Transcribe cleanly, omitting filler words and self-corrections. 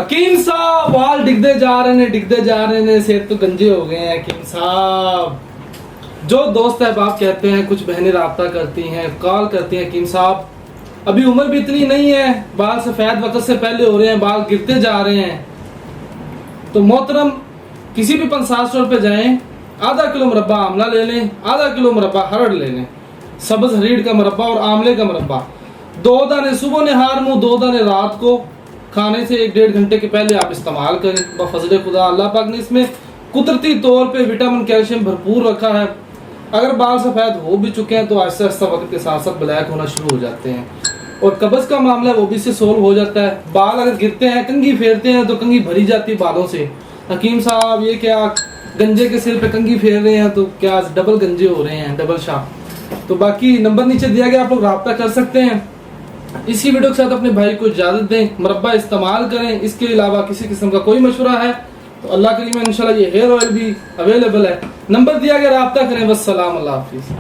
حکیم صاحب بال ڈگتے جا رہے ہیں صحت تو گنجے ہو گئے ہیں حکیم صاحب. جو دوست احباب کہتے ہیں کچھ بہنیں رابطہ کرتی ہیں کال کرتی ہیں حکیم صاحب ابھی عمر بھی اتنی نہیں ہے بال سفید وقت سے پہلے ہو رہے ہیں بال گرتے جا رہے ہیں تو محترم کسی بھی پنسال اسٹور پہ جائیں آدھا کلو مربع آملہ لے لیں آدھا کلو مربع ہرڑ لے لیں سبز ہریڑ کا مربع اور آملے کا مربع 2 دانے صبح نہار منہ 2 دانے رات کو کھانے سے 1-1.5 گھنٹے کے پہلے آپ استعمال کریں. بفضل خدا اللہ پاک نے اس میں قدرتی طور پہ وٹامن کیلشیم بھرپور رکھا ہے. اگر بال سفید ہو بھی چکے ہیں تو آہستہ آہستہ وقت کے ساتھ ساتھ بلیک ہونا شروع ہو جاتے ہیں اور قبض کا معاملہ ہے وہ بھی سے سولو ہو جاتا ہے. بال اگر گرتے ہیں کنگھی پھیرتے ہیں تو کنگھی بھری جاتی ہے بالوں سے. حکیم صاحب یہ کیا گنجے کے سر پہ کنگھی پھیر رہے ہیں تو کیا ڈبل گنجے ہو رہے ہیں ڈبل شاہ. تو باقی نمبر نیچے دیا گیا آپ لوگ رابطہ کر سکتے ہیں. اسی ویڈیو کے ساتھ اپنے بھائی کو اجازت دیں مربع استعمال کریں. اس کے علاوہ کسی قسم کا کوئی مشورہ ہے تو اللہ کریم انشاءاللہ یہ ہیئر آئل بھی اویلیبل ہے. نمبر دیا گیا رابطہ کریں. والسلام اللہ حافظ.